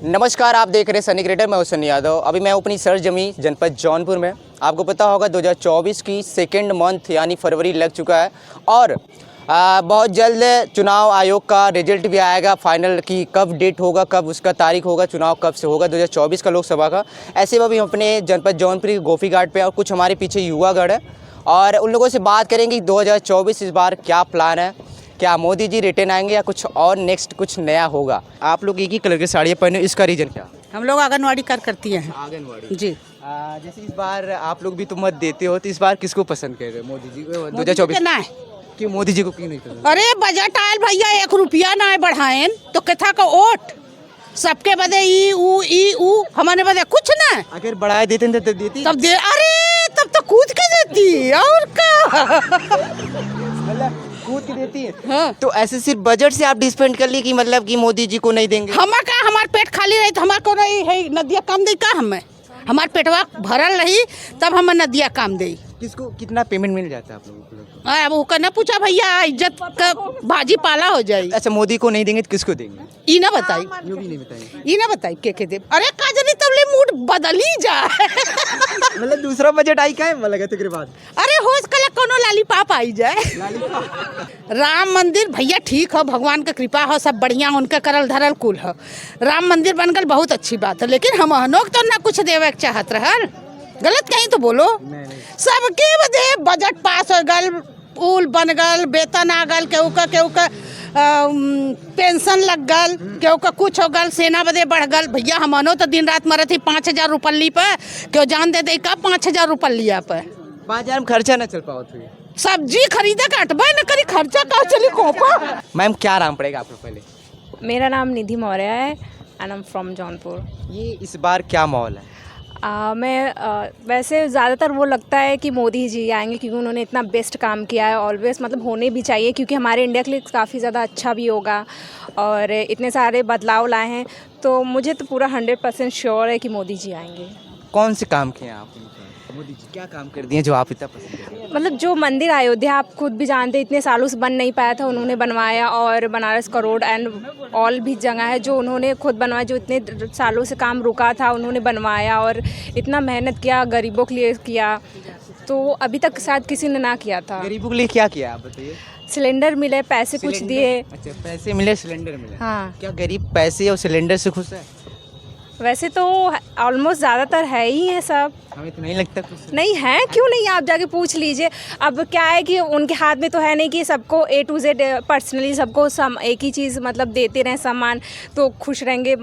नमस्कार, आप देख रहे हैं सनी क्रिएटर। मैं हूं सनी यादव। अभी मैं अपनी सरजमी जनपद जौनपुर में। आपको पता होगा 2024 की सेकेंड मंथ यानी फरवरी लग चुका है और बहुत जल्द चुनाव आयोग का रिजल्ट भी आएगा फाइनल की कब डेट होगा, कब उसका तारीख होगा, चुनाव कब से होगा 2024 का लोकसभा का। ऐसे में अभी हम अपने जनपद जौनपुर की गोफी घाट पे और कुछ हमारे पीछे युवागढ़ है और उन लोगों से बात करेंगे 2024 इस बार क्या प्लान है, क्या मोदी जी रिटर्न आएंगे या कुछ और नेक्स्ट कुछ नया होगा। आप लोग एक ही कलर की साड़ियाँ पहने, इसका रीज़न क्या? हम लोग आंगनवाड़ी कार्य करती हैं। आंगनवाड़ी जी। जैसे इस बार आप लोग भी तो मत देते हो, तो इस बार किसको पसंद कर रहे हो? मोदी जी को 2024? ना क्यों मोदी जी को क्यों नहीं पसंद? अरे बजट आयल भैया, 1 रुपया ना बढ़ाएं तो कथा का वोट सबके बदे ई ऊ हमारे बदे कुछ ना। अगर बढ़ाए देते तो देती तब दे, अरे तब तो कूद के देती और का मतलब कूद के देती है। हाँ। तो ऐसे सिर्फ बजट से आप डिपेंड कर ली कि मतलब कि मोदी जी को नहीं देंगे? हमार पेट खाली रही तो हमार को नहीं है नदिया काम दे का हमें, हमार पेटवा भरल रही तब हम नदिया काम दे। किसको कितना पेमेंट मिल जाता है आप लोगों को? अब वो करना पूछा भैया, इज्जत का भाजी पाला हो जाए। अच्छा, मोदी को नहीं देंगे तो किसको देंगे? ई ना बताई, यूँ भी नहीं बताएंगे। ई ना बताई के दे। अरे काजनी तबले मूड बदली जाए मतलब दूसरा बजट आई का है लगा के बाद? अरे होश कल कोनो लालीपाप आई जाए। राम मंदिर भैया ठीक हो, भगवान का कृपा हो, सब बढ़िया, उनका करल धरल कुल हो। राम मंदिर बन गल बहुत अच्छी बात है, लेकिन हम अनोक तो ना कुछ देवे के चाहत रहल। गलत कहीं तो बोलो। सबके बदे बजट पास हो गल, पुल बन गल, वेतन आ गल, केहू का पेंशन लग गल, केहू का कुछ हो गल, सेना बदे बढ़ गल। भैया हमनो तो दिन रात मरत ही 5,000 रुपये पे, क्यों जान दे का 5,000 रुपया पे 5,000 में खर्चा ना चल पाओ तो? सब्जी खरीदे काटबे न करी, खर्चा का चली कोपा। मैम क्या नाम पड़ेगा आप लोग पहले? मेरा नाम निधि मौर्य है and I am from Jaunpur. ये इस बार क्या माहौल है? वैसे ज़्यादातर वो लगता है कि मोदी जी आएंगे क्योंकि उन्होंने इतना बेस्ट काम किया है। ऑलवेज मतलब होने भी चाहिए क्योंकि हमारे इंडिया के लिए काफ़ी ज़्यादा अच्छा भी होगा और इतने सारे बदलाव लाए हैं, तो मुझे तो पूरा 100% श्योर है कि मोदी जी आएंगे। कौन से काम किए हैं आप? मोदी जी क्या काम कर दिए जो आप इतना पसंद करते? मतलब जो मंदिर अयोध्या आप खुद भी जानते हैं इतने सालों से बन नहीं पाया था, उन्होंने बनवाया। और बनारस का रोड एंड ऑल भी जगह है जो उन्होंने खुद बनवाया, जो इतने सालों से काम रुका था उन्होंने बनवाया और इतना मेहनत किया, गरीबों के लिए किया, तो अभी तक शायद किसी ने ना किया था। गरीबों के लिए क्या किया आप बताइए? सिलेंडर मिले, पैसे कुछ दिए। अच्छा, पैसे मिले, सिलेंडर मिले। हाँ। क्या गरीब पैसे और सिलेंडर से खुश है? वैसे तो ऑलमोस्ट ज़्यादातर है ही है सब। हमें तो नहीं लगता कुछ नहीं है, क्यों नहीं, आप जाके पूछ लीजिए। अब क्या है कि उनके हाथ में तो है नहीं कि सबको A to Z पर्सनली सबको एक ही चीज़ मतलब देते रहें सामान तो खुश रहेंगे।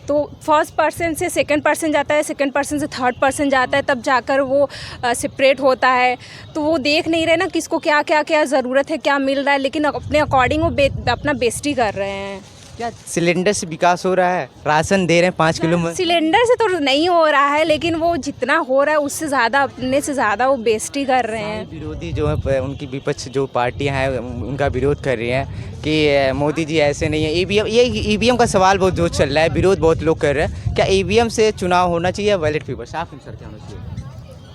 तो फर्स्ट पर्सन से सेकंड पर्सन जाता है, सेकंड पर्सन से थर्ड पर्सन जाता है, तब जाकर वो सेपरेट होता है। तो वो देख नहीं रहे ना किसको क्या क्या क्या ज़रूरत है, क्या मिल रहा है, लेकिन अपने अकॉर्डिंग वो अपना बेस्ट ही कर रहे हैं। क्या सिलेंडर से विकास हो रहा है? राशन दे रहे हैं 5 किलो में। सिलेंडर से तो नहीं हो रहा है, लेकिन वो जितना हो रहा है उससे ज़्यादा, अपने से ज़्यादा वो बेस्ट ही कर रहे हैं। विरोधी जो है, उनकी विपक्ष जो पार्टियां हैं उनका विरोध कर रही हैं कि मोदी जी ऐसे नहीं है। ईवीएम का सवाल बहुत जो चल रहा है, विरोध बहुत लोग कर रहे हैं। क्या ईवीएम से चुनाव होना चाहिए या बैलेट पेपर? साफ आंसर क्या होना चाहिए?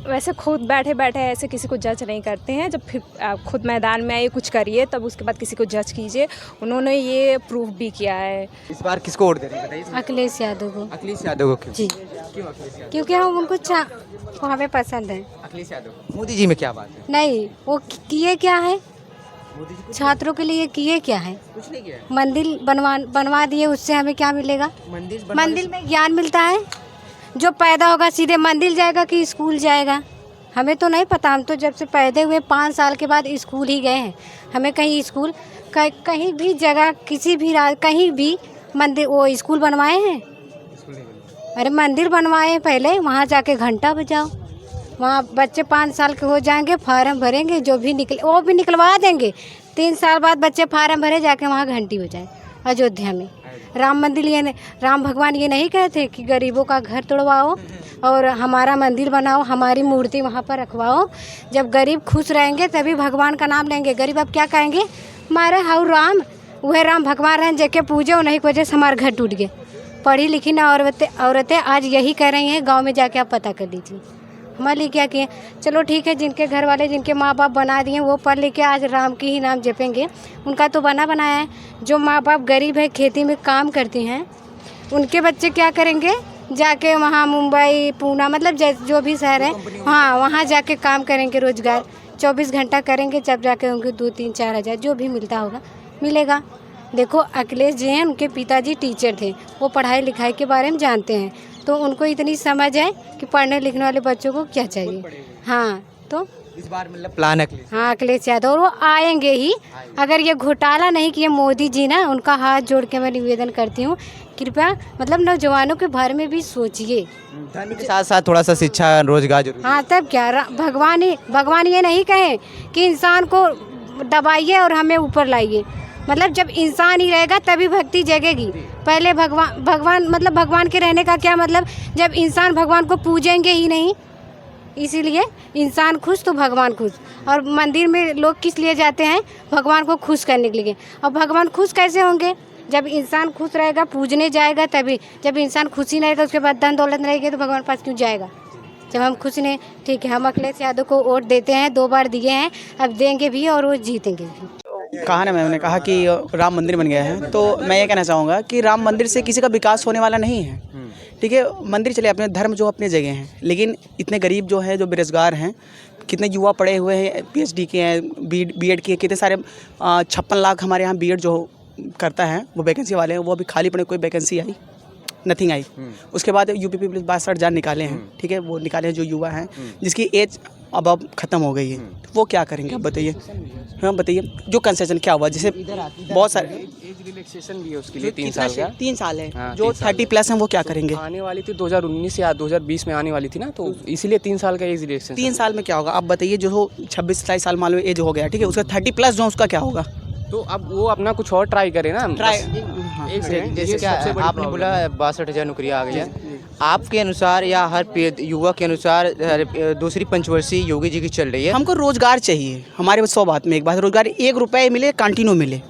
वैसे खुद बैठे बैठे ऐसे किसी को जज नहीं करते हैं, जब फिर आप खुद मैदान में आइए कुछ करिए तब उसके बाद किसी को जज कीजिए। उन्होंने ये प्रूफ भी किया है। इस बार किसको वोट दे रहे हैं बताइए? अखिलेश यादव को। अखिलेश यादव को क्यों? जी, क्यों अखिलेश यादव? क्योंकि हम उनको हमें पसंद है। अखिलेश यादव। मोदी जी में क्या बात है? नहीं, वो किए क्या है, मोदी जी छात्रों के लिए किए क्या है? कुछ नहीं किया। मंदिर बनवा दिए, उससे हमें क्या मिलेगा? मंदिर में ज्ञान मिलता है। जो पैदा होगा सीधे मंदिर जाएगा कि स्कूल जाएगा, हमें तो नहीं पता। हम तो जब से पैदा हुए 5 साल के बाद स्कूल ही गए हैं। हमें कहीं स्कूल कहीं भी जगह किसी भी कहीं भी मंदिर वो स्कूल बनवाए हैं? अरे मंदिर बनवाए पहले, वहाँ जाके घंटा बजाओ। वहाँ बच्चे 5 साल के हो जाएंगे, फार्म भरेंगे, जो भी निकले वो भी निकलवा देंगे। 3 साल बाद बच्चे फार्म भरे, जाके वहाँ घंटी हो जाए। अयोध्या में राम मंदिर, ये राम भगवान ये नहीं कहते कि गरीबों का घर तोड़वाओ और हमारा मंदिर बनाओ, हमारी मूर्ति वहाँ पर रखवाओ। जब गरीब खुश रहेंगे तभी भगवान का नाम लेंगे। गरीब अब क्या कहेंगे? हमारे हाउ राम, वह राम भगवान रहें जेके पूजे, उन्हीं की वजह से हमारे घर टूट गए। पढ़ी लिखी ना औरतें आज यही कह रही हैं, गांव में जाके आप पता कर लीजिए हमारे लिए क्या किए। चलो ठीक है, जिनके घर वाले जिनके माँ बाप बना दिए वो पढ़ लिख के आज राम की ही नाम जपेंगे, उनका तो बनाया है। जो माँ बाप गरीब है, खेती में काम करती हैं, उनके बच्चे क्या करेंगे, जाके वहाँ मुंबई पूना मतलब जो भी शहर है हाँ वहाँ जाके काम करेंगे, रोजगार 24 घंटा करेंगे, जब जाके उनको 2-3-4 हज़ार जो भी मिलता होगा मिलेगा। देखो अखिलेश जी हैं, उनके पिताजी टीचर थे, वो पढ़ाई लिखाई के बारे में जानते हैं, तो उनको इतनी समझ है कि पढ़ने लिखने वाले बच्चों को क्या चाहिए। हाँ तो इस बार मतलब प्लान है अखिलेश। हाँ अखिलेश यादव, और वो आएंगे ही। अगर ये घोटाला नहीं किए मोदी जी ना, उनका हाथ जोड़ के मैं निवेदन करती हूँ, कृपया मतलब नौजवानों के बारे में भी सोचिए। धर्म के साथ साथ थोड़ा सा शिक्षा रोजगार जरूरी है। हाँ तब क्या, भगवान ये नहीं कहे कि इंसान को दबाइए और हमें ऊपर लाइए। मतलब जब इंसान ही रहेगा तभी भक्ति जगेगी। पहले भगवान मतलब भगवान के रहने का क्या मतलब, जब इंसान भगवान को पूजेंगे ही नहीं। इसीलिए इंसान खुश तो भगवान खुश। और मंदिर में लोग किस लिए जाते हैं, भगवान को खुश करने के लिए। और भगवान खुश कैसे होंगे, जब इंसान खुश रहेगा पूजने जाएगा तभी। जब इंसान खुशी नहीं रहेगा, उसके बाद धन दौलत नहीं रहेगी, तो भगवान पास क्यों जाएगा। जब हम खुश नहीं, ठीक है, हम अखिलेश यादव को वोट देते हैं, 2 बार दिए हैं, अब देंगे भी और वो जीतेंगे भी। कहा ना, मैंने कहा कि राम मंदिर बन गया है, तो मैं ये कहना चाहूँगा कि राम मंदिर से किसी का विकास होने वाला नहीं है। ठीक है, मंदिर चले, अपने धर्म जो अपने जगह हैं, लेकिन इतने गरीब जो है, जो बेरोजगार हैं, कितने युवा पढ़े हुए हैं, PhD के हैं, बीएड के, कितने सारे 56 लाख हमारे यहाँ बीएड जो करता है वो वैकेंसी वाले हैं, वो अभी खाली पड़े, कोई वैकेंसी आई नथिंग आई। उसके बाद UP पुलिस 62,000 निकाले हैं, ठीक है, वो निकाले हैं जो युवा हैं जिसकी एज अब ख़त्म हो गई है, तो वो क्या करेंगे, आप बताइए। हाँ बताइए, जो कंसेशन क्या हुआ, जैसे बहुत सारे एज रिलैक्सेशन भी है उसके लिए 3 साल का। 3 साल है। हाँ, जो 30+ हैं वो क्या करेंगे। आने वाली थी 2019 या 2020 में आने वाली थी ना, तो इसीलिए 3 साल का एज रिलैक्सेशन। 3 साल में क्या होगा आप बताइए। जो 26-27 साल मान लो एज हो गया, ठीक है, उसका 30+ जो उसका क्या होगा। तो अब वो अपना कुछ और ट्राई करे ना। जैसे क्या आपने बोला 62,000 नौकरियाँ आ गई हैं, आपके अनुसार या हर युवा के अनुसार दूसरी पंचवर्षीय योगी जी की चल रही है। हमको रोजगार चाहिए, हमारे 100 बात में एक बात, रोजगार 1 रुपये मिले, कंटिन्यू मिले,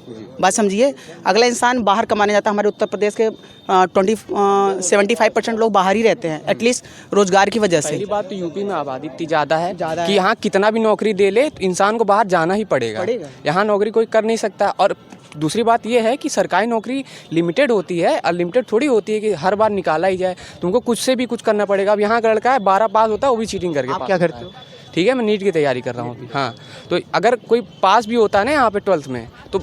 बात समझिए। अगला इंसान बाहर कमाने जाता है, हमारे उत्तर प्रदेश के 75% लोग बाहर ही रहते हैं, एटलीस्ट रोजगार की वजह से। पहली बात तो यूपी में आबादी इतनी ज़्यादा है कि यहाँ कितना भी नौकरी दे ले तो इंसान को बाहर जाना ही पड़ेगा। यहाँ नौकरी कोई कर नहीं सकता। और दूसरी बात यह है कि सरकारी नौकरी लिमिटेड होती है, अनलिमिटेड थोड़ी होती है कि हर बार निकाला ही जाए। तुमको कुछ से भी कुछ करना पड़ेगा। अब यहाँ का लड़का है 12 पास होता है, वो भी चीटिंग करके आप क्या करते हो। ठीक है, मैं नीट की तैयारी कर रहा हूँ अभी। हाँ, तो अगर कोई पास भी होता है ना यहाँ पे 12th में, तो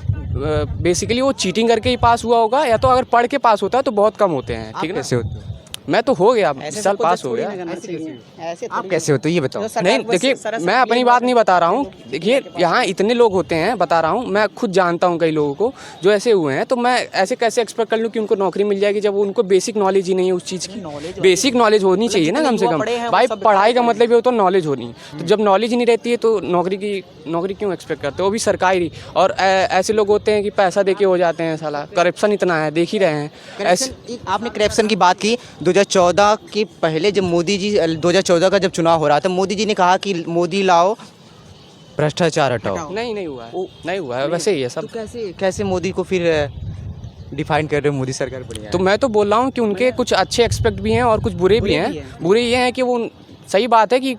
बेसिकली वो चीटिंग करके ही पास हुआ होगा, या तो अगर पढ़ के पास होता है तो बहुत कम होते हैं। ठीक है, कैसे होते हो। मैं तो हो गया, इस साल पास हो गया। आप कैसे होते ये बताओ। नहीं देखिए, मैं अपनी बात नहीं बता रहा हूँ। देखिए यहाँ इतने लोग होते हैं, बता रहा हूँ, मैं खुद जानता हूँ कई लोगों को जो ऐसे हुए हैं। तो मैं ऐसे कैसे एक्सपेक्ट कर लूँ कि उनको नौकरी मिल जाएगी जब उनको बेसिक नॉलेज ही नहीं है उस चीज़ की। बेसिक नॉलेज होनी चाहिए ना कम से कम। भाई पढ़ाई का मतलब ये तो नॉलेज होनी। तो जब नॉलेज ही नहीं रहती है तो नौकरी क्यों एक्सपेक्ट करते हो, वो भी सरकारी। और ऐसे लोग होते हैं कि पैसा दे के हो जाते हैं, साला करप्शन इतना है, देख ही रहे हैं। आपने करप्शन की बात की। 2014 के पहले जब मोदी जी 2014 का जब चुनाव हो रहा था, मोदी जी ने कहा कि मोदी लाओ भ्रष्टाचार हटाओ। नहीं हुआ है, नहीं हुआ है, वैसे ही है सब। तो कैसे मोदी को फिर डिफाइन कर रहे हो, मोदी सरकार बढ़िया है। तो मैं तो बोल रहा हूँ कि उनके कुछ अच्छे एक्सपेक्ट भी हैं और कुछ बुरे भी हैं। बुरे ये हैं कि वो, सही बात है कि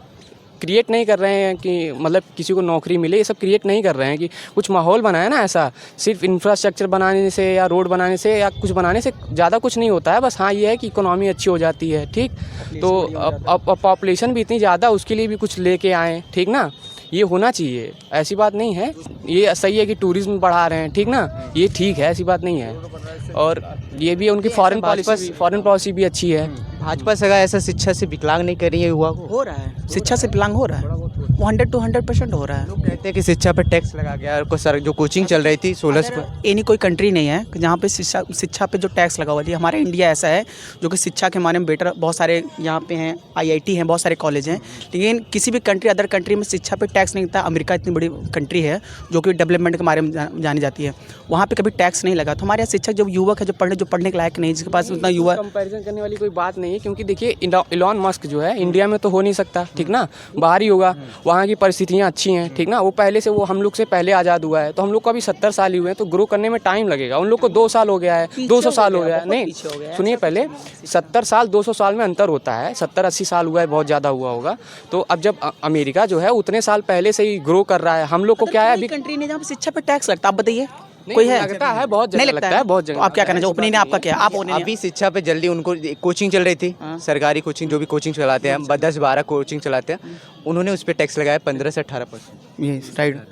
क्रिएट नहीं कर रहे हैं कि मतलब किसी को नौकरी मिले, ये सब क्रिएट नहीं कर रहे हैं कि कुछ माहौल बनाया ना ऐसा। सिर्फ इंफ्रास्ट्रक्चर बनाने से या रोड बनाने से या कुछ बनाने से ज़्यादा कुछ नहीं होता है। बस हाँ ये है कि इकोनॉमी अच्छी हो जाती है, ठीक। तो अब पॉपुलेशन भी इतनी ज़्यादा, उसके लिए भी कुछ लेके आएँ, ठीक ना। ये होना चाहिए, ऐसी बात नहीं है। ये सही है कि टूरिज्म बढ़ा रहे हैं, ठीक ना, ये ठीक है, ऐसी बात नहीं है। और ये भी उनकी फॉरेन पॉलिसी भी अच्छी है। भाजपा सरकार ऐसा शिक्षा से विकलांग नहीं कर रही है युवा को। हो रहा है, शिक्षा से विकलांग हो रहा है, वो 100% हो रहा है। लोग कहते हैं कि शिक्षा पर टैक्स लगा गया और सर जो कोचिंग चल रही थी 16 से एनी कोई कंट्री नहीं है जहाँ पे शिक्षा पे जो टैक्स लगा हुआ है। हमारा इंडिया ऐसा है जो कि शिक्षा के मामले में बेटर, बहुत सारे यहाँ पे हैं, IIT हैं, बहुत सारे कॉलेज हैं, लेकिन किसी भी कंट्री, अदर कंट्री में शिक्षा पे टैक्स नहीं था। अमेरिका इतनी बड़ी कंट्री है जो कि डेवलपमेंट के बारे में जानी जाती है, वहाँ पे कभी टैक्स नहीं लगा। तो हमारे यहाँ शिक्षक जो युवक है, जो पढ़ने के लायक नहीं, जिसके पास उतना युवा, कंपैरिजन करने वाली कोई बात नहीं है। क्योंकि देखिए इलॉन मस्क जो है इंडिया में तो हो नहीं सकता, ठीक ना, बाहर ही होगा। वहाँ की परिस्थितियाँ अच्छी हैं, ठीक ना। वो पहले से, वो हम लोग से पहले आज़ाद हुआ है, तो हम लोग को अभी 70 साल ही हुए हैं, तो ग्रो करने में टाइम लगेगा। उन लोग को 2 साल हो गया है, 200 साल हो गया है। नहीं सुनिए, पहले 70 साल 200 साल में अंतर होता है। 70-80 साल हुआ है, बहुत ज़्यादा हुआ होगा। तो अब जब अमेरिका जो है उतने साल पहले से ही ग्रो कर रहा है, हम लोग को क्या है अभी कंट्री नहीं जहाँ पे शिक्षा पे टैक्स लगता, आप बताइए। कोई है? लगता है बहुत नहीं जगह लगता है बहुत तो जगह। आप क्या कहना चाहिए? ओपिनियन आपका क्या है? आप अभी शिक्षा पे जल्दी उनको कोचिंग चल रही थी, सरकारी कोचिंग जो भी कोचिंग चलाते हैं 10-12 कोचिंग चलाते हैं, उन्होंने उस पर टैक्स लगाया 15 से 18%। ये राइट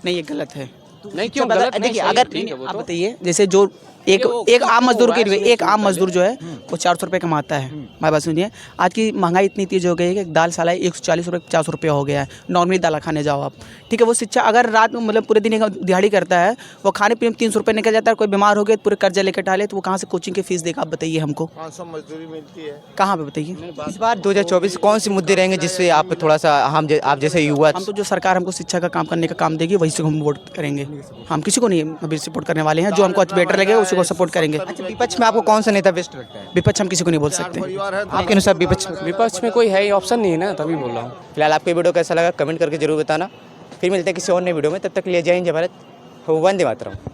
नहीं, ये गलत है। नहीं क्यों अच्छा, गलत? देखिए नहीं, अगर ठीक है वो आप तो। बताइए, जैसे जो एक आम मजदूर के लिए, एक आम मजदूर जो है वो 400 रुपये कमाता है। हमारी बात सुनिए, आज की महंगाई इतनी तेज हो गई है कि दाल साला 140 रुपये 50 रुपये हो गया है। नॉर्मली दाल खाने जाओ आप, ठीक है, वो शिक्षा अगर रात में मतलब पूरे दिन दिहाड़ी करता है, वो खाने पीने में 300 रुपये निकल जाता है, कोई बीमार हो गया तो पूरे कर्जा लेकर डाले, तो वो कहाँ से कोचिंग की फीस देगा? आप बताइए हमको। 500 मजदूरी मिलती है। कहाँ पे बताइए? इस बार 2024 कौन से मुद्दे रहेंगे जिससे आप थोड़ा सा आप जैसे युवा हम तो जो सरकार हमको शिक्षा का काम करने का काम देगी वही से हम वोट करेंगे। हम किसी को नहीं अभी सपोर्ट करने वाले हैं, जो हमको बेटर लगेगा उसी को सपोर्ट करेंगे। विपक्ष में आपको कौन सा नेता बेस्ट लगता है? विपक्ष हम किसी को नहीं बोल सकते। परिवार है तो आपके अनुसार विपक्ष में कोई है ही ऑप्शन नहीं है ना, तभी बोल रहा हूँ। फिलहाल आपको ये वीडियो कैसा लगा कमेंट करके जरूर बताना। फिर मिलते हैं किसी और नए वीडियो में, तब तक ले जय हिंद जय भारत, वंदे मातरम।